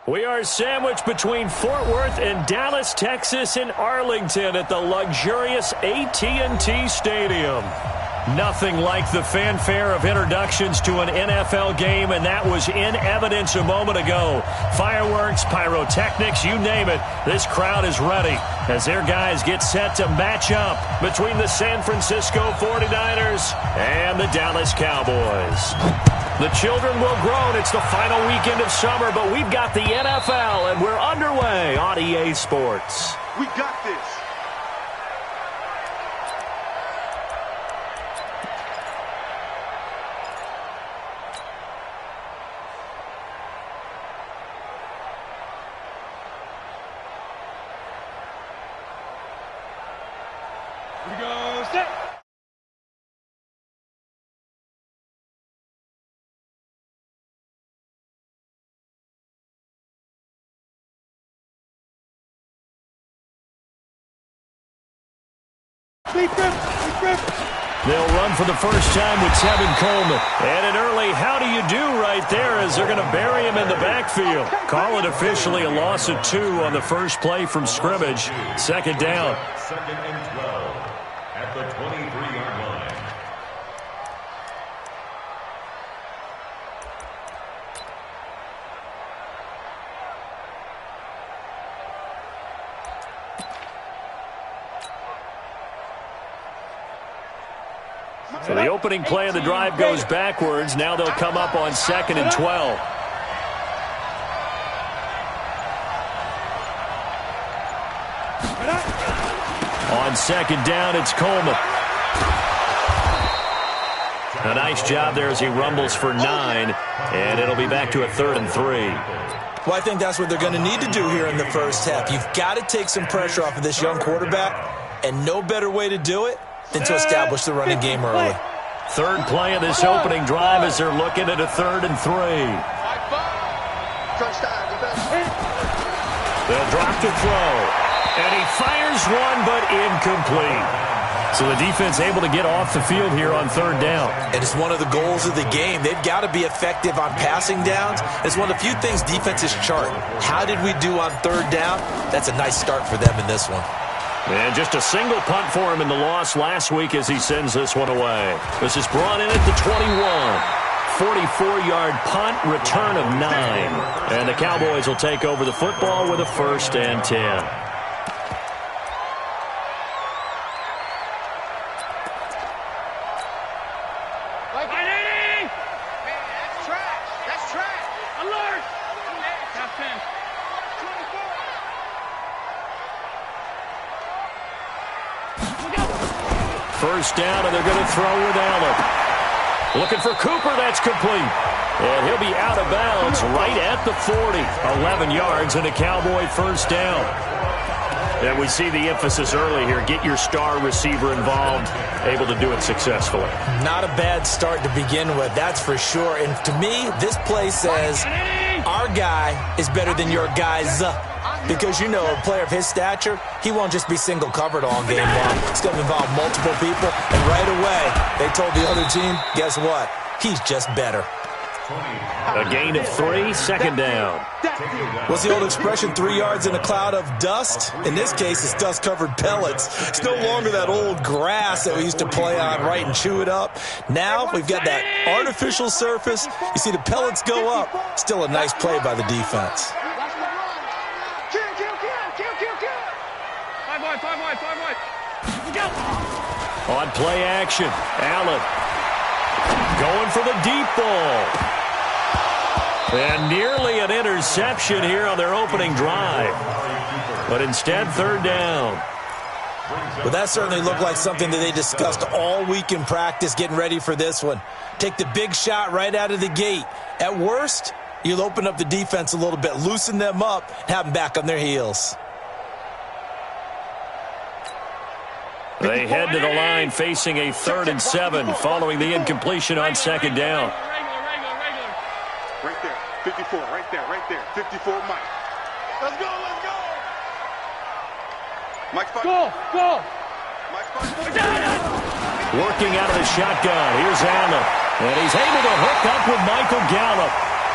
We are sandwiched between Fort Worth and Dallas, Texas, in Arlington at the luxurious AT&T Stadium. Nothing like the fanfare of introductions to an NFL game, and that was in evidence a moment ago. Fireworks, pyrotechnics, you name it. This crowd is ready as their guys get set to match up between the San Francisco 49ers and the Dallas Cowboys. The children will groan. It's the final weekend of summer, but we've got the NFL, and we're underway on EA Sports. We got this. We go, set. They'll run for the first time with Tevin Coleman. And an early how do you do right there as they're going to bury him in the backfield. Call it officially a loss of 2 on the first play from scrimmage. Second down. Second and 12 at the 23-yard line. So the opening play of the drive goes backwards. Now they'll come up on 2nd and 12. On 2nd down, it's Coleman. A nice job there as he rumbles for 9, and it'll be back to a 3rd and 3. Well, I think that's what they're going to need to do here in the first half. You've got to take some pressure off of this young quarterback, and no better way to do it than to establish the running game early. Third play of this opening drive as they're looking at a 3rd and 3. They'll drop to throw, and he fires one, but incomplete. So the defense able to get off the field here on 3rd down. And it's one of the goals of the game. They've got to be effective on passing downs. It's one of the few things defenses chart. How did we do on 3rd down? That's a nice start for them in this one. And just a single punt for him in the loss last week as he sends this one away. This is brought in at the 21. 44-yard punt, return of 9. And the Cowboys will take over the football with a 1st and 10. First down, and they're going to throw with Allen. Looking for Cooper, that's complete. And he'll be out of bounds right at the 40. 11 yards and a Cowboy first down. And we see the emphasis early here. Get your star receiver involved, able to do it successfully. Not a bad start to begin with, that's for sure. And to me, this play says our guy is better than your guy's. Because, you know, a player of his stature, he won't just be single covered all game long. It's going to involve multiple people. And right away, they told the other team, guess what? He's just better. A gain of 3, 2nd down. What's the old expression, 3 yards in a cloud of dust? In this case, it's dust-covered pellets. It's no longer that old grass that we used to play on, right, and chew it up. Now we've got that artificial surface. You see the pellets go up. Still a nice play by the defense. On play action, Allen going for the deep ball. And nearly an interception here on their opening drive. But instead, 3rd down. Well, that certainly looked like something that they discussed all week in practice getting ready for this one. Take the big shot right out of the gate. At worst, you'll open up the defense a little bit, loosen them up, and have them back on their heels. They head to the line facing a 3rd and 7 following the incompletion on 2nd down. Right there, 54, right there, 54, Mike. Let's go. Mike's fighting. Go. Mike's fighting. Working out of the shotgun, here's Allen. And he's able to hook up with Michael Gallup.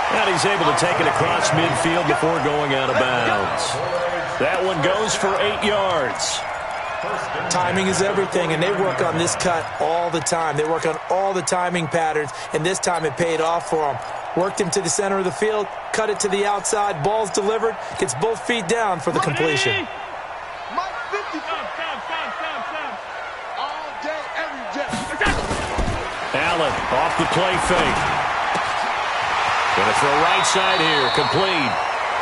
And he's able to take it across midfield before going out of bounds. That one goes for 8 yards. Timing is everything, and they work on this cut all the time. They work on all the timing patterns, and this time it paid off for them. Worked him to the center of the field, cut it to the outside, ball's delivered, gets both feet down for the completion. Allen off the play fake. Going to throw right side here, complete.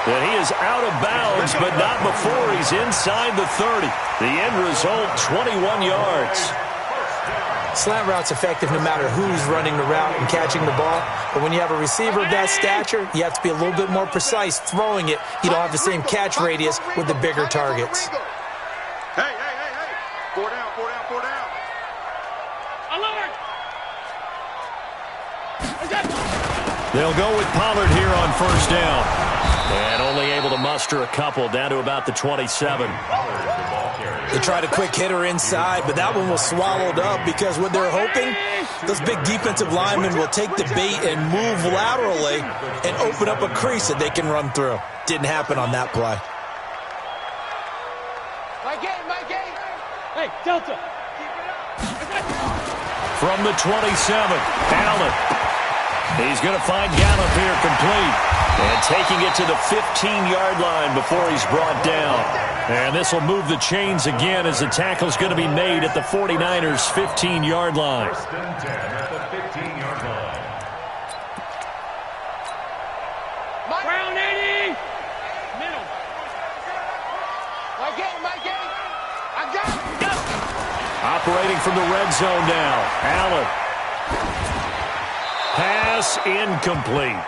And he is out of bounds, but not before he's inside the 30. The end result, 21 yards. Slant route's effective no matter who's running the route and catching the ball. But when you have a receiver of that stature, you have to be a little bit more precise throwing it. You don't have the same catch radius with the bigger targets. Hey. 4 down. Alert! They'll go with Pollard here on first down. And only able to muster a couple down to about the 27. They tried a quick hitter inside, but that one was swallowed up because what they're hoping, those big defensive linemen will take the bait and move laterally and open up a crease that they can run through. Didn't happen on that play. My game. Hey, Delta. From the 27, Allen. He's going to find Gallup here complete. And taking it to the 15-yard line before he's brought down. And this will move the chains again as the tackle's going to be made at the 49ers' 15-yard line. First and 10 at the 15-yard line. Brown 80. Middle. My game. I got it. Operating from the red zone now. Allen. Pass incomplete.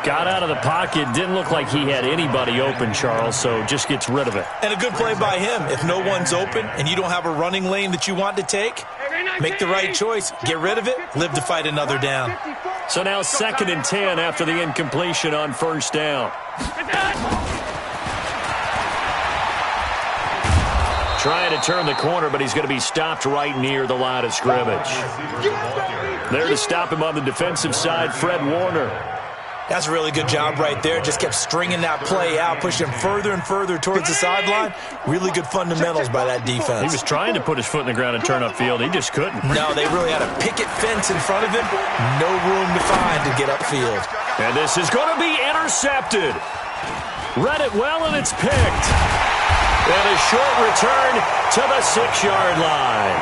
Got out of the pocket. Didn't look like he had anybody open, Charles, so just gets rid of it. And a good play by him. If no one's open and you don't have a running lane that you want to take, make the right choice. Get rid of it. Live to fight another down. So now 2nd and 10 after the incompletion on first down. Trying to turn the corner, but he's going to be stopped right near the line of scrimmage. There to stop him on the defensive side, Fred Warner. That's a really good job right there. Just kept stringing that play out, pushing him further and further towards the sideline. Really good fundamentals by that defense. He was trying to put his foot in the ground and turn upfield. He just couldn't. No, they really had a picket fence in front of him. No room to find to get upfield. And this is going to be intercepted. Read it well, and it's picked. And a short return to the 6-yard line.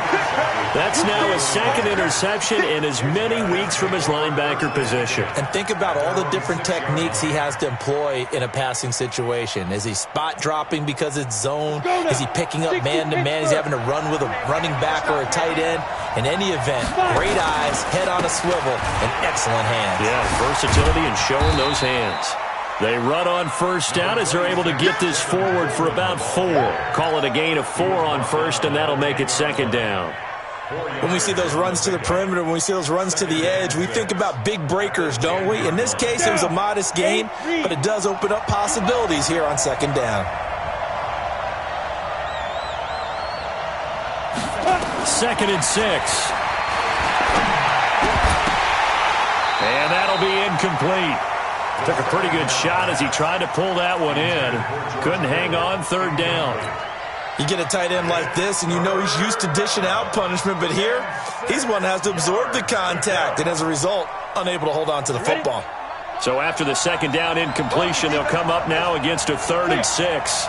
That's now his 2nd interception in as many weeks from his linebacker position. And think about all the different techniques he has to employ in a passing situation. Is he spot dropping because it's zone? Is he picking up man-to-man? Is he having to run with a running back or a tight end? In any event, great eyes, head on a swivel, and excellent hands. Yeah, versatility and showing those hands. They run on first down as they're able to get this forward for about 4. Call it a gain of 4 on first, and that'll make it 2nd down. When we see those runs to the perimeter, when we see those runs to the edge, we think about big breakers, don't we? In this case, it was a modest gain, but it does open up possibilities here on 2nd down. 2nd and 6. And that'll be incomplete. Took a pretty good shot as he tried to pull that one in. Couldn't hang on, 3rd down. You get a tight end like this, and you know he's used to dishing out punishment, but here, he's one that has to absorb the contact, and as a result, unable to hold on to the football. So after the 2nd down incompletion, they'll come up now against a 3rd and 6.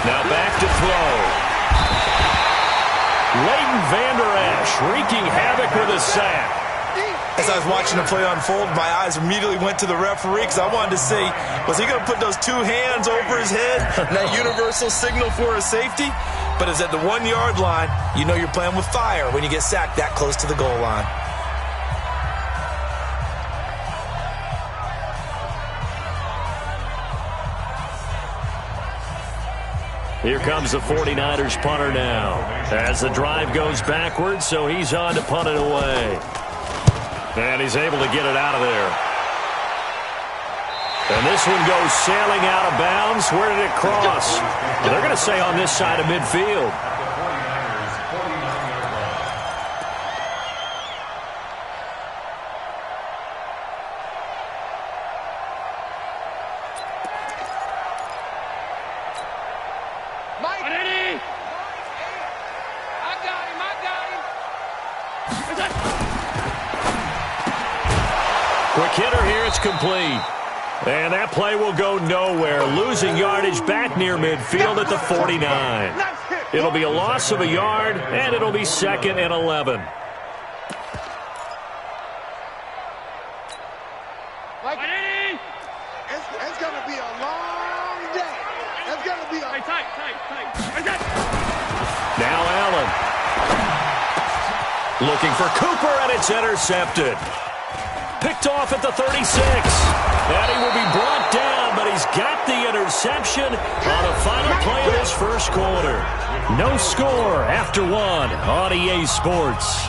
Now back to throw. Leighton Vander Esch wreaking havoc with a sack. As I was watching the play unfold, my eyes immediately went to the referee because I wanted to see, was he going to put those 2 hands over his head, that universal signal for a safety? But it's at the 1-yard line. You know you're playing with fire when you get sacked that close to the goal line. Here comes the 49ers punter now. As the drive goes backwards, so he's on to punt it away. And he's able to get it out of there. And this one goes sailing out of bounds. Where did it cross? They're going to say on this side of midfield. Quick hitter here, it's complete. And that play will go nowhere, losing yardage back near midfield at the 49. It'll be a loss of a yard, and it'll be 2nd and 11. It's going to be a long day. It's going to be a... Tight. Now Allen. Looking for Cooper, and it's intercepted. Picked off at the 36. And he will be brought down, but he's got the interception on the final play of this first quarter. No score after 1 on EA Sports.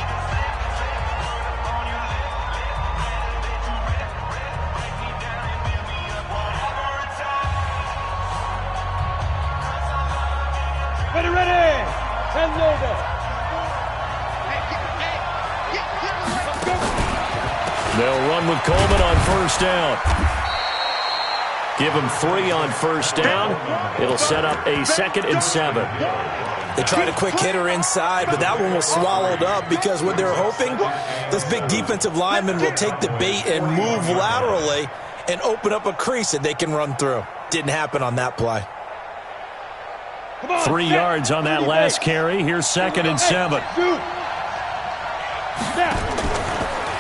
Ready. Send over. They'll run with Coleman on first down. Give him 3 on first down. It'll set up a 2nd and 7. They tried a quick hitter inside, but that one was swallowed up because what they're hoping, this big defensive lineman will take the bait and move laterally and open up a crease that they can run through. Didn't happen on that play. 3 yards on that last carry. Here's 2nd and 7.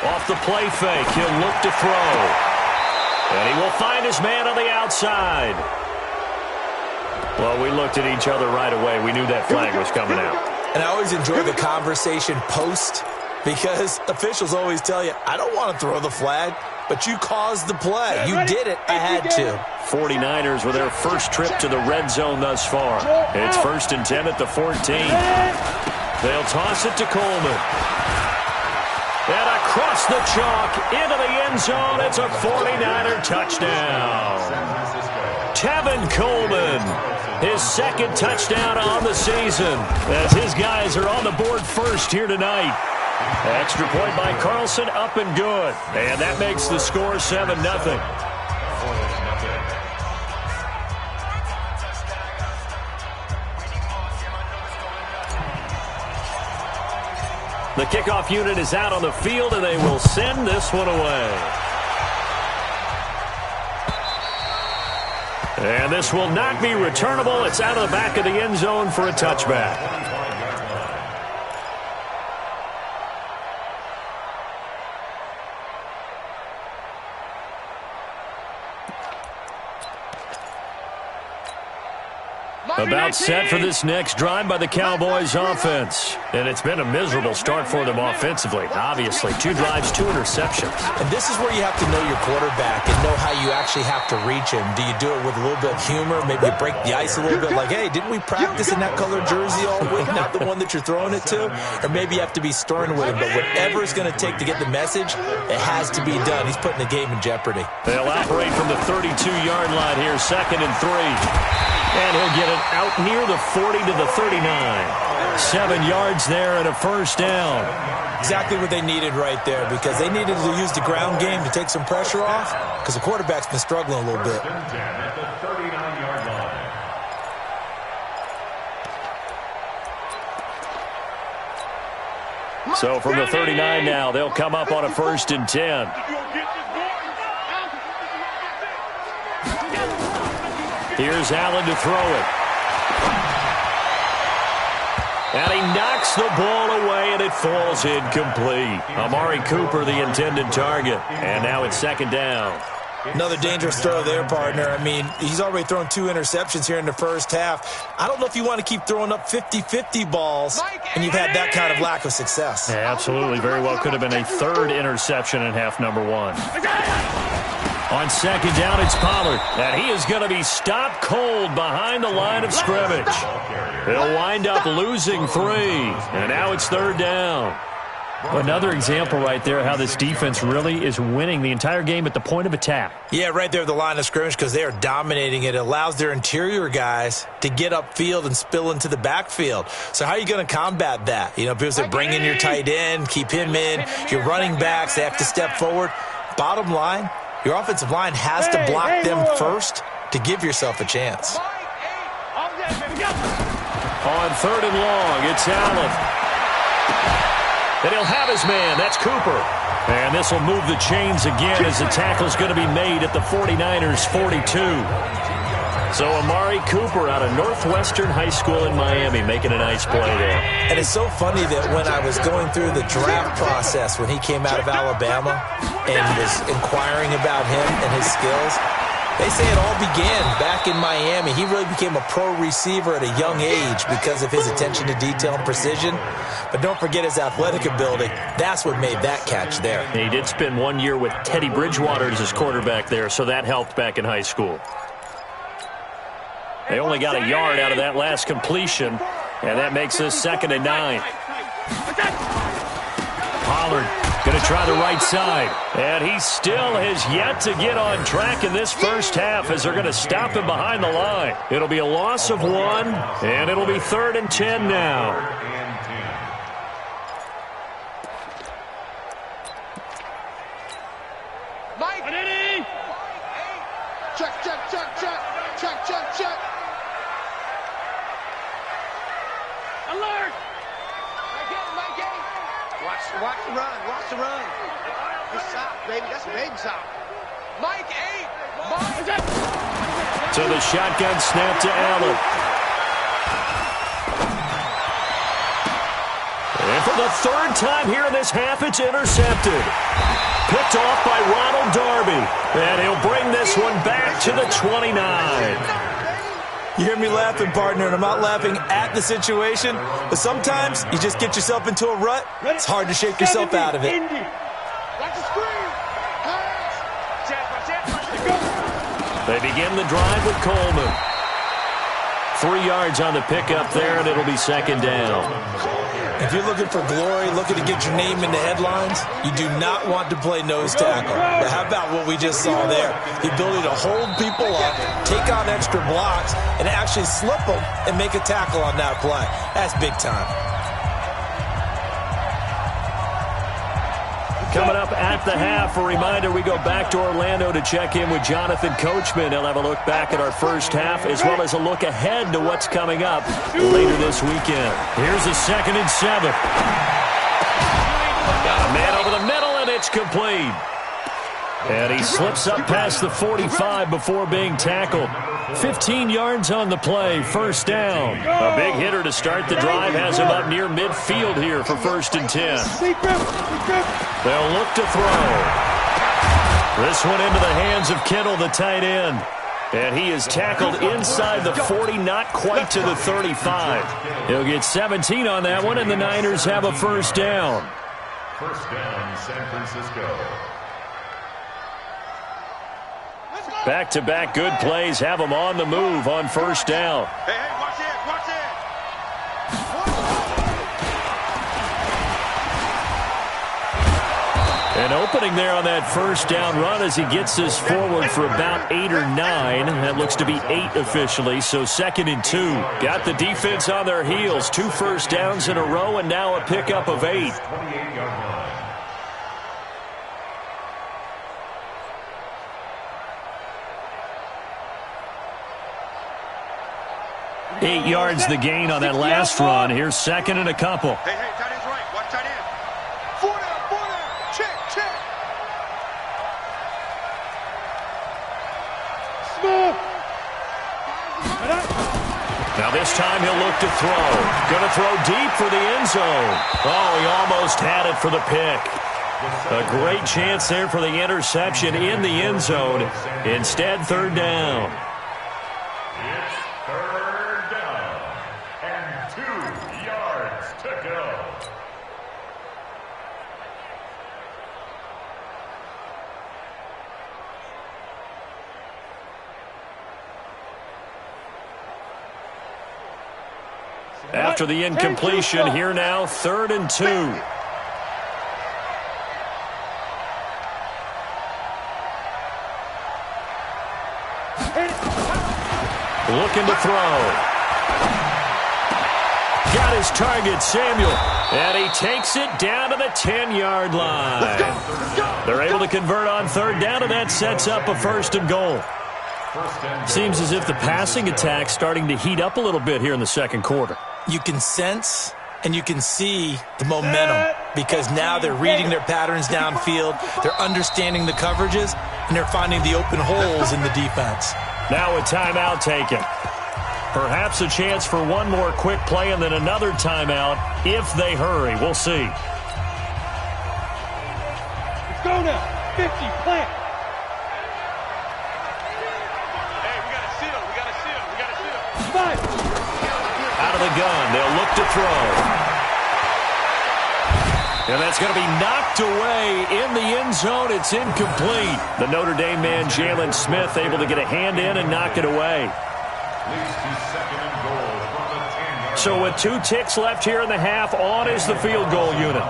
Off the play fake, he'll look to throw. And he will find his man on the outside. Well, we looked at each other right away. We knew that flag was coming out. And I always enjoy the conversation post because officials always tell you, I don't want to throw the flag, but you caused the play. You did it. I had to. 49ers with their first trip to the red zone thus far. It's 1st and 10 at the 14. They'll toss it to Coleman. And across the chalk into the end zone. It's a 49er touchdown. Tevin Coleman, his 2nd touchdown on the season, as his guys are on the board first here tonight. Extra point by Carlson, up and good. And that makes the score 7-0. The kickoff unit is out on the field, and they will send this one away. And this will not be returnable. It's out of the back of the end zone for a touchback. About set for this next drive by the Cowboys offense. And it's been a miserable start for them offensively. Obviously, 2 drives, 2 interceptions. And this is where you have to know your quarterback and know how you actually have to reach him. Do you do it with a little bit of humor? Maybe you break the ice a little bit like, hey, didn't we practice in that colored jersey all week? Not the one that you're throwing it to? Or maybe you have to be stern with him. But whatever it's going to take to get the message, it has to be done. He's putting the game in jeopardy. They'll operate from the 32-yard line here, 2nd and 3. And he'll get it out near the 40 to the 39. 7 yards there and a first down. Exactly what they needed right there because they needed to use the ground game to take some pressure off because the quarterback's been struggling a little bit. So from the 39 now, they'll come up on a 1st and 10. Here's Allen to throw it. And he knocks the ball away, and it falls incomplete. Amari Cooper, the intended target. And now it's 2nd down. Another dangerous throw there, partner. I mean, he's already thrown 2 interceptions here in the first half. I don't know if you want to keep throwing up 50-50 balls, and you've had that kind of lack of success. Yeah, absolutely. Very well could have been a 3rd interception in half number 1. On 2nd down, it's Pollard. And he is going to be stopped cold behind the line of scrimmage. He'll wind up losing 3. And now it's 3rd down. Another example right there how this defense really is winning the entire game at the point of attack. Yeah, right there at the line of scrimmage because they are dominating it. It allows their interior guys to get upfield and spill into the backfield. So how are you going to combat that? You know, because they bring in your tight end, keep him in. Your running backs, they have to step forward. Bottom line, your offensive line has to block them first to give yourself a chance. On 3rd and long, it's Allen. And he'll have his man. That's Cooper. And this will move the chains again as the tackle's going to be made at the 49ers' 42. So Amari Cooper out of Northwestern High School in Miami making a nice play there. And it's so funny that when I was going through the draft process when he came out of Alabama and was inquiring about him and his skills, they say it all began back in Miami. He really became a pro receiver at a young age because of his attention to detail and precision. But don't forget his athletic ability. That's what made that catch there. He did spend 1 year with Teddy Bridgewater as his quarterback there, so that helped back in high school. They only got a yard out of that last completion, and that makes this 2nd and 9. Pollard going to try the right side, and he still has yet to get on track in this first half as they're going to stop him behind the line. It'll be a loss of 1, and it'll be 3rd and 10 now. Mike! Check, check, check, check. Check, check, check. Alert! Mike, watch the run. Watch the run. Good stop, baby. That's a baby stop. Mike 8. So the shotgun snap to Allen. And for the 3rd time here in this half, it's intercepted. Picked off by Ronald Darby. And he'll bring this one back to the 29. You hear me laughing, partner, and I'm not laughing at the situation, but sometimes you just get yourself into a rut. It's hard to shake yourself out of it. Watch the screen. They begin the drive with Coleman. 3 yards on the pickup there, and it'll be 2nd down. If you're looking for glory, looking to get your name in the headlines, you do not want to play nose tackle. But how about what we just saw there? The ability to hold people up, take on extra blocks, and actually slip them and make a tackle on that play. That's big time. Coming up at the half, a reminder, we go back to Orlando to check in with Jonathan Coachman. He'll have a look back at our first half as well as a look ahead to what's coming up later this weekend. Here's a 2nd and 7. Got a man over the middle, and it's complete. And he slips up past the 45 before being tackled. 15 yards on the play, 1st down. A big hitter to start the drive has him up near midfield here for 1st and 10. They'll look to throw. This one into the hands of Kittle, the tight end. And he is tackled inside the 40, not quite to the 35. He'll get 17 on that one, and the Niners have a 1st down. 1st down, San Francisco. Back-to-back good plays have them on the move on 1st down. Hey, watch it, watch it. An opening there on that 1st down run as he gets this forward for about 8 or 9. That looks to be 8 officially, so 2nd and 2. Got the defense on their heels. 2 1st downs in a row, and now a pickup of 8. 28-yard line. 8 yards the gain on that last run. Here's 2nd and a couple. Hey, tight end's right. Watch tight end. 4 down. Check, check. Small. Now this time he'll look to throw. Going to throw deep for the end zone. Oh, he almost had it for the pick. A great chance there for the interception in the end zone. Instead, 3rd down. It's 3rd down and 2 yards to go. After the incompletion, here now, 3rd and 2. Looking to throw. Got his target, Samuel. And he takes it down to the 10-yard line. They're able to convert on 3rd down, and that sets up a 1st and goal. Seems as if the passing attack's starting to heat up a little bit here in the 2nd quarter. You can sense And you can see the momentum because now they're reading their patterns downfield, they're understanding the coverages, and they're finding the open holes in the defense. Now a timeout taken. Perhaps a chance for one more quick play and then another timeout if they hurry. We'll see. Let's go now. 50, plant. Hey, we got to seal. We got to seal. We got to seal. 5. Out of the gun. They'll look to throw. And that's going to be knocked away in the end zone. It's incomplete. The Notre Dame man, Jalen Smith, able to get a hand in and knock it away. So with 2 ticks left here in the half, on is the field goal unit.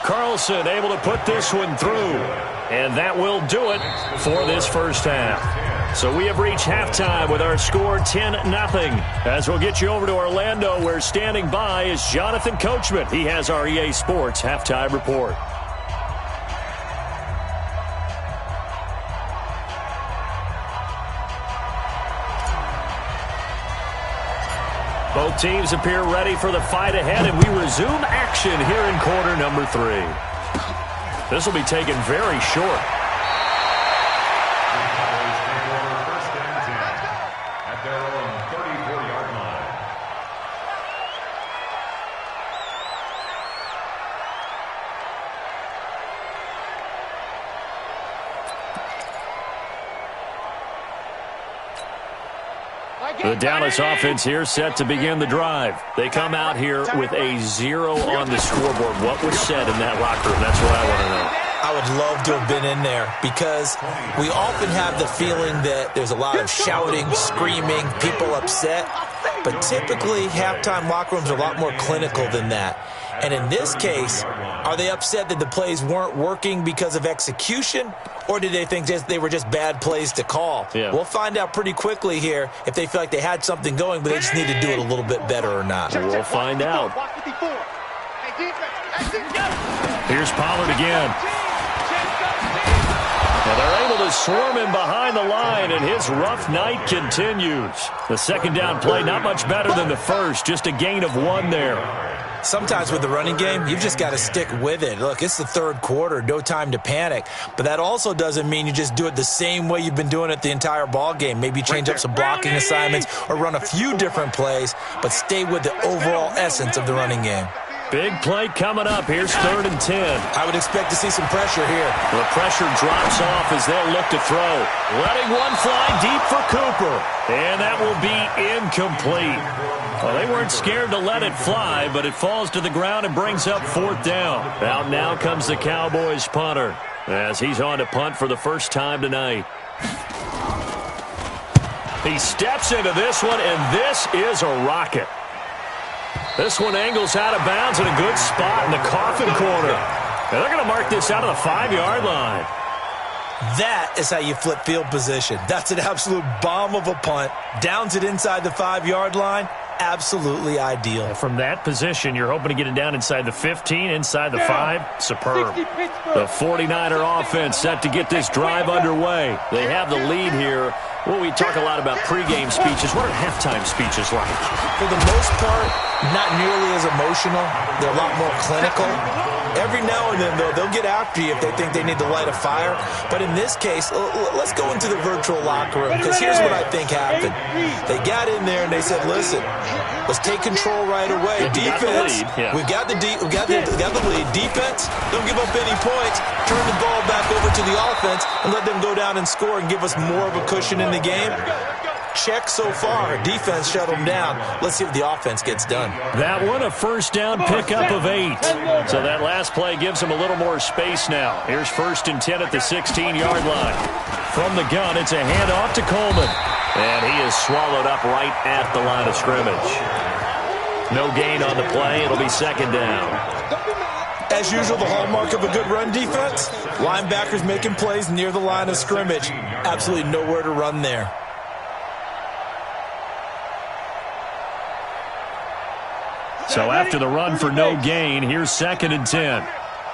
Carlson able to put this one through. And that will do it for this first half. So we have reached halftime with our score 10-0. As we'll get you over to Orlando, where standing by is Jonathan Coachman. He has our EA Sports halftime report. Both teams appear ready for the fight ahead, and we resume action here in quarter number 3. This will be taken very short. The Dallas offense here set to begin the drive. They come out here with a 0 on the scoreboard. What was said in that locker room? That's what I want to know. I would love to have been in there because we often have the feeling that there's a lot of shouting, screaming, people upset. But typically, halftime locker rooms are a lot more clinical than that. And in this case, are they upset that the plays weren't working because of execution, or did they think they were just bad plays to call? Yeah. We'll find out pretty quickly here if they feel like they had something going, but they just need to do it a little bit better or not. We'll find out. Here's Pollard again. Well, they're able to swarm him behind the line, and his rough night continues. The second down play, not much better than the first, just a gain of 1 there. Sometimes with the running game, you've just got to stick with it. Look, it's the third quarter, no time to panic. But that also doesn't mean you just do it the same way you've been doing it the entire ball game. Maybe change up some blocking assignments or run a few different plays, but stay with the overall essence of the running game. Big play coming up. Here's 3rd and 10. I would expect to see some pressure here. The pressure drops off as they'll look to throw. Letting one fly deep for Cooper. And that will be incomplete. Well, they weren't scared to let it fly, but it falls to the ground and brings up 4th down. Out now comes the Cowboys punter as he's on to punt for the first time tonight. He steps into this one, and this is a rocket. This one angles out of bounds in a good spot in the coffin corner. And they're going to mark this out of the 5-yard line. That is how you flip field position. That's an absolute bomb of a punt. Downs it inside the 5-yard line. Absolutely ideal. And from that position, you're hoping to get it down inside the 15, inside the 5. Superb. The 49er offense set to get this drive underway. They have the lead here. Well, we talk a lot about pregame speeches. What are halftime speeches like? For the most part, not nearly as emotional. They're a lot more clinical. Every now and then, though, they'll get after you if they think they need to light a fire. But in this case, let's go into the virtual locker room, because here's what I think happened. They got in there and they said, listen, let's take control right away. Defense, we've got the lead. Defense, don't give up any points. Turn the ball back over to the offense and let them go down and score and give us more of a cushion in the game. Check so far. Defense shut them down. Let's see if the offense gets done. That one, a first down pickup of 8. So that last play gives them a little more space now. Here's 1st and 10 at the 16-yard line. From the gun, it's a handoff to Coleman. And he is swallowed up right at the line of scrimmage. No gain on the play. It'll be 2nd down. As usual, the hallmark of a good run defense, linebackers making plays near the line of scrimmage. Absolutely nowhere to run there. So after the run for no gain, here's 2nd and 10.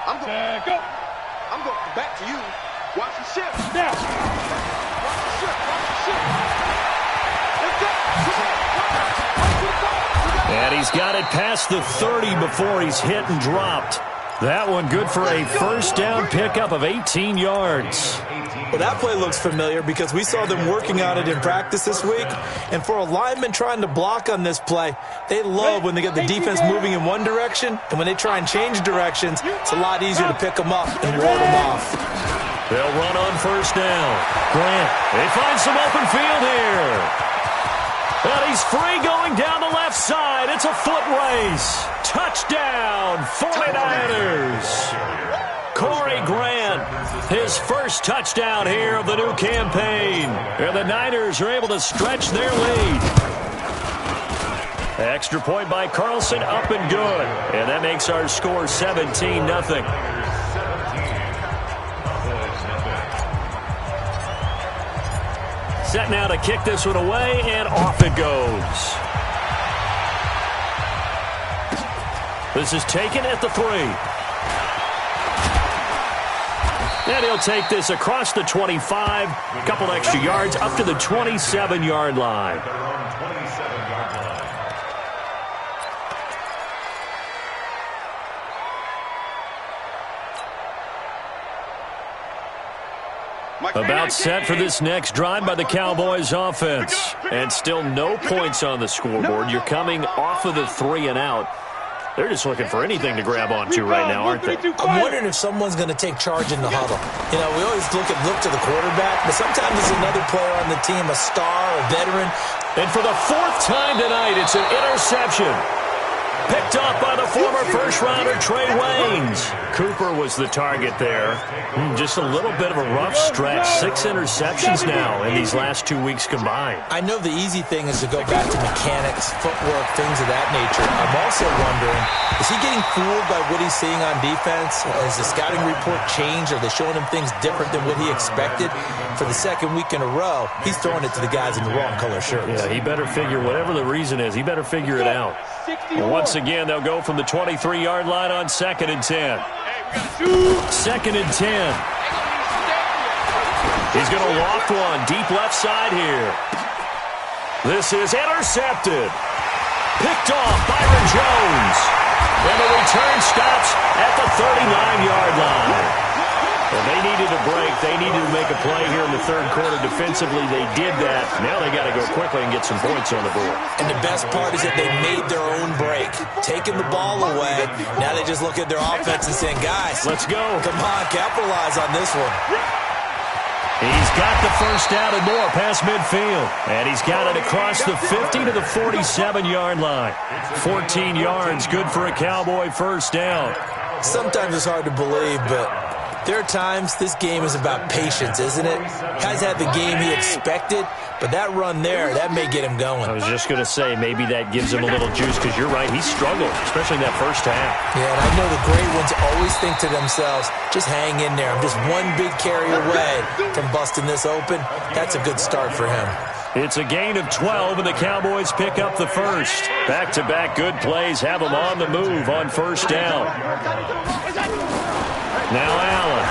I'm going back to you. Watch the shift. Now. Watch the shift. Watch the shift. Let's go. And he's got it past the 30 before he's hit and dropped. That one good for a first down pickup of 18 yards. Well, that play looks familiar because we saw them working on it in practice this week. And for a lineman trying to block on this play, they love when they get the defense moving in one direction. And when they try and change directions, it's a lot easier to pick them up and roll them off. They'll run on first down. Grant, they find some open field here. And he's free going down the left side. It's a foot race. Touchdown, 49ers. Corey Grant, his first touchdown here of the new campaign. And the Niners are able to stretch their lead. Extra point by Carlson, up and good. And that makes our score 17-0. Set now to kick this one away, and off it goes. This is taken at the 3. And he'll take this across the 25, a couple extra yards up to the 27-yard line. About set for this next drive by the Cowboys offense. And still no points on the scoreboard. You're coming off of the 3 and out. They're just looking for anything to grab onto right now, aren't they? I'm wondering if someone's going to take charge in the huddle. You know, we always look to the quarterback, but sometimes it's another player on the team, a star, a veteran. And for the 4th time tonight, it's an interception. Picked off by the former first-rounder Trey Waynes. Cooper was the target there. Just a little bit of a rough stretch. 6 interceptions now in these last 2 weeks combined. I know the easy thing is to go back to mechanics, footwork, things of that nature. I'm also wondering, is he getting fooled by what he's seeing on defense? Has the scouting report changed? Are they showing him things different than what he expected? For the second week in a row, he's throwing it to the guys in the wrong color shirts. Yeah, he better figure, whatever the reason is, he better figure it out. Once again, they'll go from the 23-yard line on 2nd and 10. 2nd and 10. He's going to loft one deep left side here. This is intercepted. Picked off Byron Jones. And the return stops at the 39-yard line. Well, they needed a break. They needed to make a play here in the 3rd quarter. Defensively, they did that. Now they got to go quickly and get some points on the board. And the best part is that they made their own break. Taking the ball away. Now they just look at their offense and saying, guys, let's go. Come on, capitalize on this one. He's got the first down and more past midfield. And he's got it across the 50 to the 47-yard line. 14 yards, good for a Cowboy first down. Sometimes it's hard to believe, but there are times this game is about patience, isn't it? Guys had the game he expected, but that run there, that may get him going. I was just going to say, maybe that gives him a little juice, because you're right, he struggled, especially in that first half. Yeah, and I know the great ones always think to themselves, just hang in there. I'm just one big carry away from busting this open. That's a good start for him. It's a gain of 12, and the Cowboys pick up the first. Back-to-back good plays have them on the move on first down. Now Allen.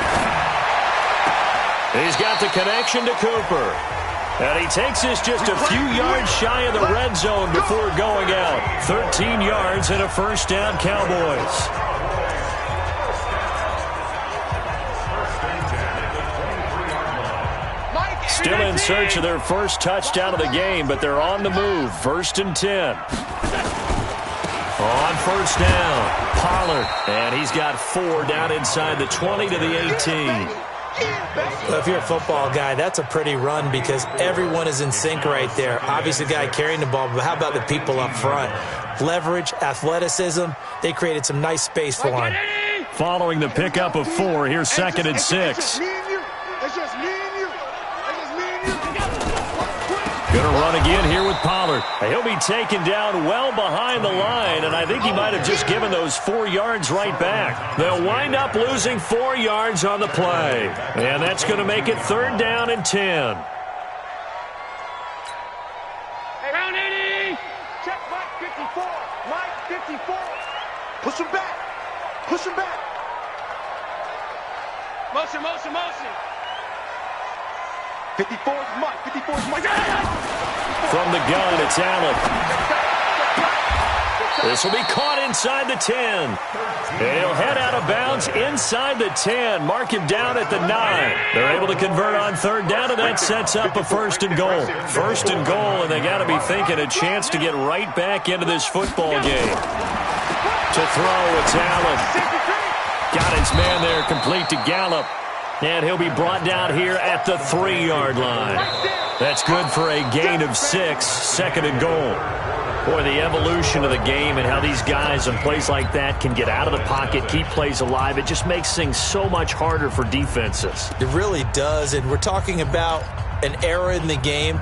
He's got the connection to Cooper. And he takes this just a few yards shy of the red zone before going out. 13 yards and a first down, Cowboys. Still in search of their first touchdown of the game, but they're on the move. 1st and 10. On first down, Pollard, and he's got 4 down inside the 20 to the 18. Well, if you're a football guy, that's a pretty run because everyone is in sync right there. Obviously, the guy carrying the ball, but how about the people up front? Leverage, athleticism, they created some nice space for him. Following the pickup of 4, here's 2nd and 6. Going to run again here with Pollard. He'll be taken down well behind the line, and I think he might have just given those 4 yards right back. They'll wind up losing 4 yards on the play, and that's going to make it 3rd down and 10. Hey, round 80. Check Mike 54. Mike 54. Push him back. Push him back. Motion, motion, motion. 54's Mike. 54's Mike. From the gun, it's Allen. This will be caught inside the 10. He'll head out of bounds inside the 10. Mark him down at the 9. They're able to convert on third down, and that sets up a 1st and goal. 1st and goal, and they got to be thinking a chance to get right back into this football game. To throw, it's Allen. Got his man there, complete to Gallup. And he'll be brought down here at the 3-yard line. That's good for a gain of 6, 2nd and goal. Boy, the evolution of the game and how these guys in plays like that can get out of the pocket, keep plays alive, it just makes things so much harder for defenses. It really does, and we're talking about an era in the game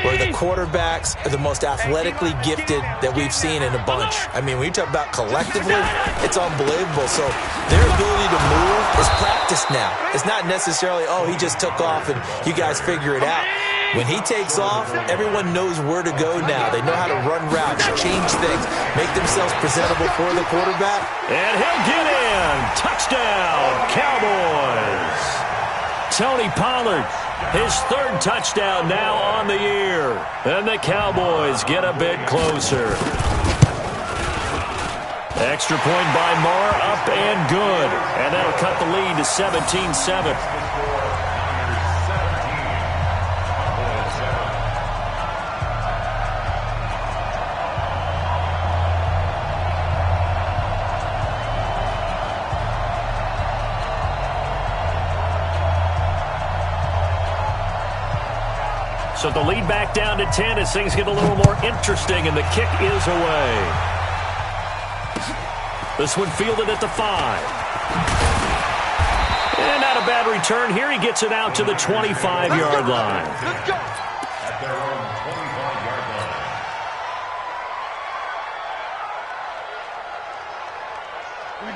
where the quarterbacks are the most athletically gifted that we've seen in a bunch. I mean, when you talk about collectively, it's unbelievable. So their ability to move is practiced now. It's not necessarily, oh, he just took off and you guys figure it out. When he takes off, everyone knows where to go now. They know how to run routes, change things, make themselves presentable for the quarterback. And he'll get in. Touchdown, Cowboys. Tony Pollard, his 3rd touchdown now on the year. And the Cowboys get a bit closer. Extra point by Marr, up and good. And that'll cut the lead to 17-7. So the lead back down to 10 as things get a little more interesting, and the kick is away. This one fielded at the 5. And not a bad return here. He gets it out to the 25-yard line. Let's go. At their own 25-yard line.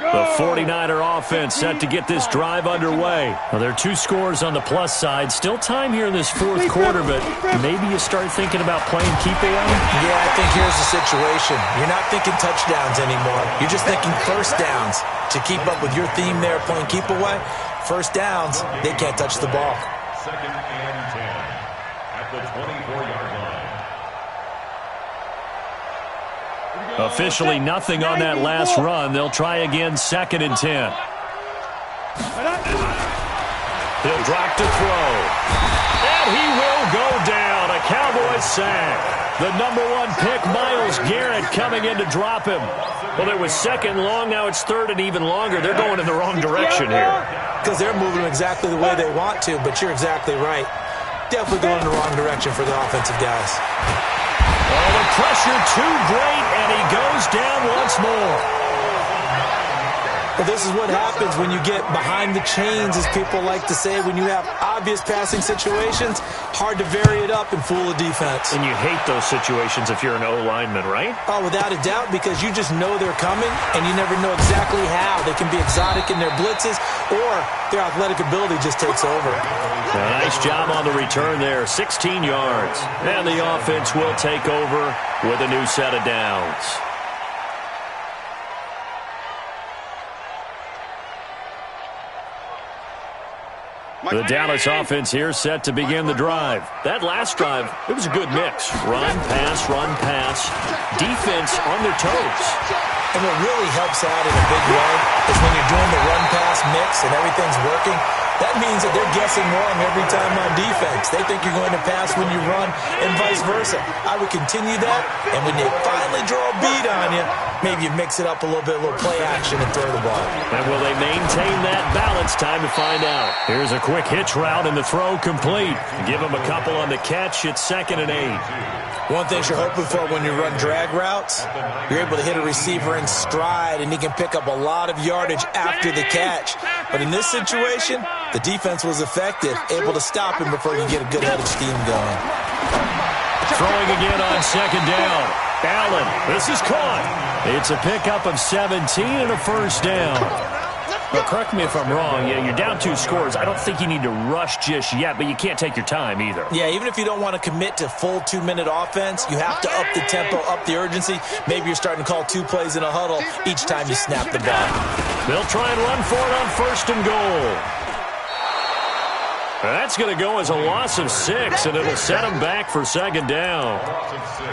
The 49er offense set to get this drive underway. Well, there are 2 scores on the plus side. Still time here in this 4th quarter, but maybe you start thinking about playing keep away? Yeah, I think here's the situation. You're not thinking touchdowns anymore. You're just thinking first downs. To keep up with your theme there, playing keep away, first downs, they can't touch the ball. 2nd and 10 at the 24-yard line. Officially nothing on that last run. They'll try again, 2nd and 10. He'll drop to throw. And he will go down. A Cowboys sack. The number 1 pick, Myles Garrett, coming in to drop him. Well, it was 2nd long. Now it's 3rd and even longer. They're going in the wrong direction here. Because they're moving exactly the way they want to, but you're exactly right. Definitely going in the wrong direction for the offensive guys. Oh, the pressure too great, and he goes down once more. But this is what happens when you get behind the chains, as people like to say. When you have obvious passing situations, hard to vary it up and fool a defense. And you hate those situations if you're an O-lineman, right? Oh, without a doubt, because you just know they're coming, and you never know exactly how. They can be exotic in their blitzes, or their athletic ability just takes over. Nice job on the return there, 16 yards. And the offense will take over with a new set of downs. The Dallas offense here set to begin the drive. That last drive, it was a good mix. Run, pass, defense on their toes. And what really helps out in a big way is when you're doing the run-pass mix and everything's working, that means that they're guessing wrong every time on defense. They think you're going to pass when you run and vice versa. I would continue that, and when they finally draw a beat on you, maybe you mix it up a little bit, a little play action, and throw the ball. And will they maintain that balance? Time to find out. Here's a quick hitch route, and the throw complete. Give them a couple on the catch. It's 2nd and 8. One thing you're hoping for when you run drag routes, you're able to hit a receiver in stride, and he can pick up a lot of yardage after the catch. But in this situation, the defense was effective, able to stop him before he could get a good head of steam going. Throwing again on 2nd down. Allen, this is caught. It's a pickup of 17 and a first down. But correct me if I'm wrong. Yeah, you're down 2 scores. I don't think you need to rush just yet, but you can't take your time either. Yeah, even if you don't want to commit to full 2-minute offense, you have to up the tempo, up the urgency. Maybe you're starting to call 2 plays in a huddle each time you snap the ball. They'll try and run for it on 1st and goal. That's going to go as a loss of 6, and it'll set them back for second down.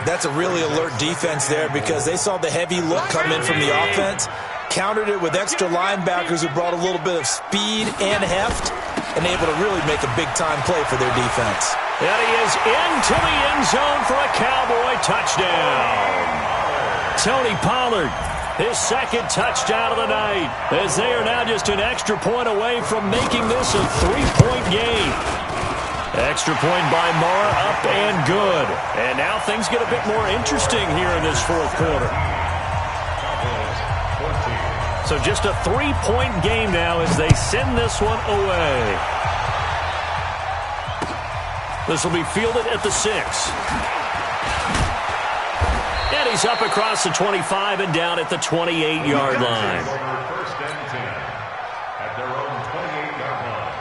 That's a really alert defense there because they saw the heavy look come in from the offense, countered it with extra linebackers who brought a little bit of speed and heft, and able to really make a big-time play for their defense. And he is into the end zone for a Cowboy touchdown. Tony Pollard, his second touchdown of the night, as they are now just an extra point away from making this a 3-point game. Extra point by Marr, up and good. And now things get a bit more interesting here in this fourth quarter. So just a 3-point game now as they send this one away. This will be fielded at the 6. And he's up across the 25 and down at the 28-yard line. First and 10 at their own 28-yard line.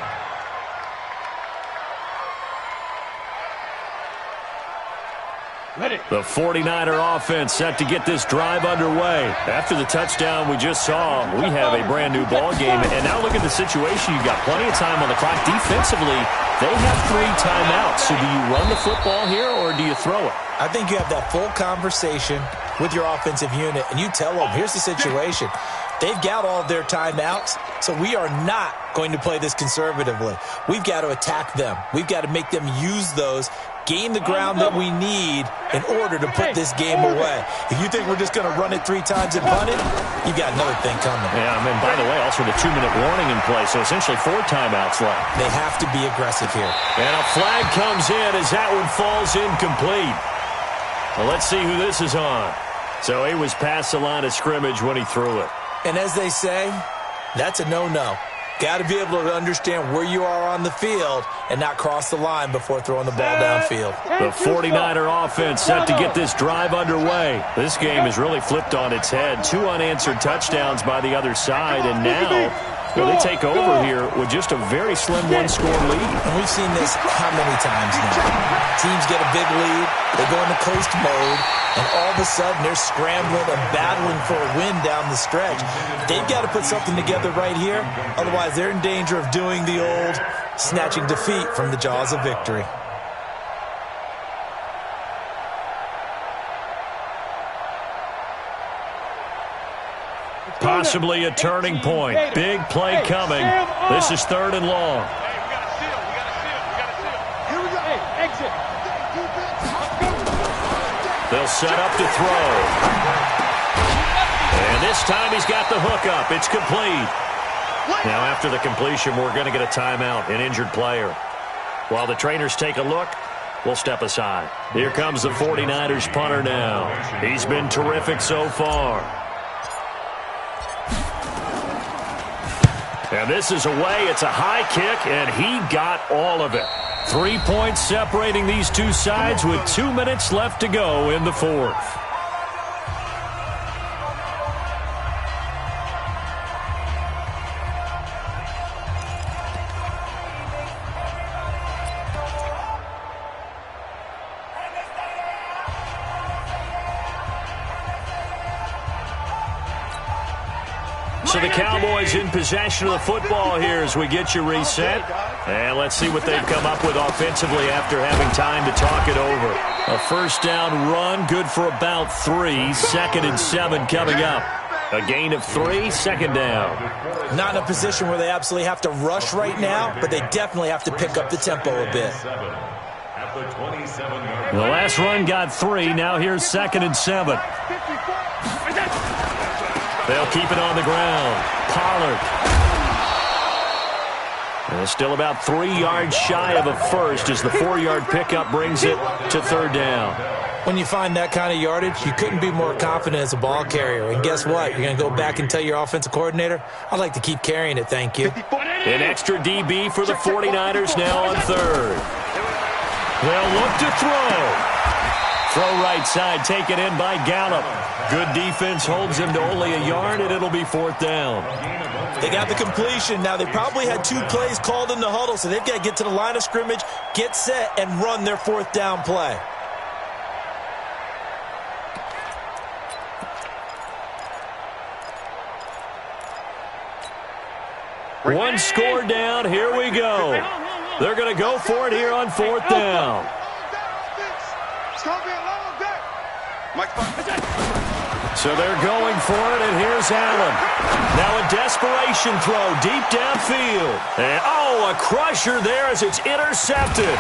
The 49er offense set to get this drive underway. After the touchdown we just saw, we have a brand new ball game. And now look at the situation. You've got plenty of time on the clock. Defensively, they have 3 timeouts. So do you run the football here or do you throw it? I think you have that full conversation with your offensive unit, and you tell them, here's the situation. They've got all of their timeouts, so we are not going to play this conservatively. We've got to attack them. We've got to make them use those, gain the ground that we need in order to put this game away. If you think we're just going to run it 3 times and punt it, you've got another thing coming. Yeah, I mean, by the way, also the 2-minute warning in play, so essentially 4 timeouts left. They have to be aggressive here. And a flag comes in as that one falls incomplete. Well, let's see who this is on. So he was past the line of scrimmage when he threw it. And as they say, that's a no-no. Got to be able to understand where you are on the field and not cross the line before throwing the ball downfield. The 49er offense set to get this drive underway. This game is really flipped on its head. 2 unanswered touchdowns by the other side, and now they take over here with just a very slim 1-score lead. And we've seen this how many times now? Teams get a big lead, they go into coast mode, and all of a sudden they're scrambling and battling for a win down the stretch. They've got to put something together right here, otherwise they're in danger of doing the old snatching defeat from the jaws of victory. Possibly a turning point. Big play coming. This is 3rd and long. They'll set up to throw. And this time he's got the hook up. It's complete. Now after the completion, we're going to get a timeout, an injured player. While the trainers take a look, we'll step aside. Here comes the 49ers punter now. He's been terrific so far. And this is away. It's a high kick, and he got all of it. 3 points separating these two sides with 2 minutes left to go in the fourth. So the Cowboys in possession of the football here as we get you reset. And let's see what they've come up with offensively after having time to talk it over. A first down run, good for about 3. 2nd and 7 coming up. A gain of 3, 2nd down. Not in a position where they absolutely have to rush right now, but they definitely have to pick up the tempo a bit. The last run got 3. Now here's 2nd and 7. They'll keep it on the ground. Pollard. And still about 3 yards shy of a first as the 4-yard pickup brings it to 3rd down. When you find that kind of yardage, you couldn't be more confident as a ball carrier. And guess what? You're going to go back and tell your offensive coordinator, I'd like to keep carrying it, thank you. An extra DB for the 49ers now on 3rd. They'll look to throw. Throw right side, taken in by Gallup. Good defense holds him to only a yard, and it'll be 4th down. They got the completion. Now, they probably had 2 plays called in the huddle, so they've got to get to the line of scrimmage, get set, and run their 4th down play. One score down. Here we go. They're going to go for it here on 4th down. It's going to be a long day. So they're going for it, and here's Allen. Now a desperation throw deep downfield. And, a crusher there as it's intercepted.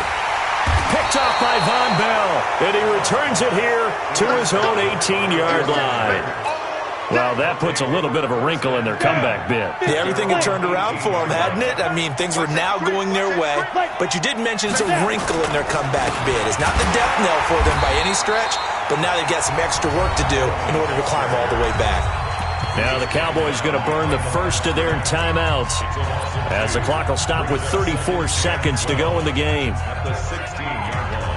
Picked off by Von Bell, and he returns it here to his own 18-yard line. Well, that puts a little bit of a wrinkle in their comeback bid. Yeah, everything had turned around for them, hadn't it? I mean, things were now going their way. But you did mention it's a wrinkle in their comeback bid. It's not the death knell for them by any stretch, but now they've got some extra work to do in order to climb all the way back. Now the Cowboys going to burn the first of their timeouts as the clock will stop with 34 seconds to go in the game. At the 16-yard line.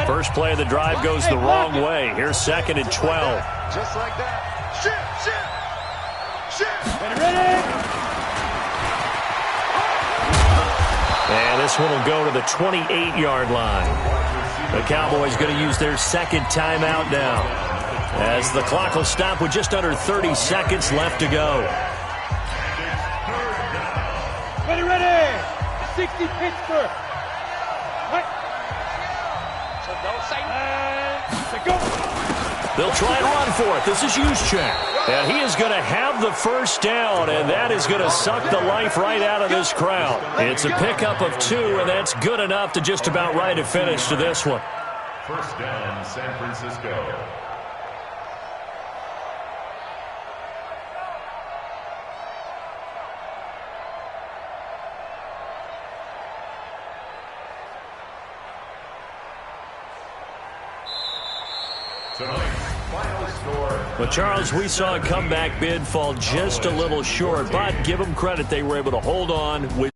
First play of the drive goes the wrong way. Here's 2nd and 12. Just like that. Shift. And this one will go to the 28-yard line. The Cowboys going to use their second timeout now, as the clock will stop with just under 30 seconds left to go. Ready. 60 Pittsburgh. So don't say Go. They'll try and run for it. This is Juszczyk. And he is going to have the first down, and that is going to suck the life right out of this crowd. It's a pickup of 2, and that's good enough to just about write a finish to this one. First down, San Francisco. Well, Charles, we saw a comeback bid fall just a little short, but give them credit. They were able to hold on with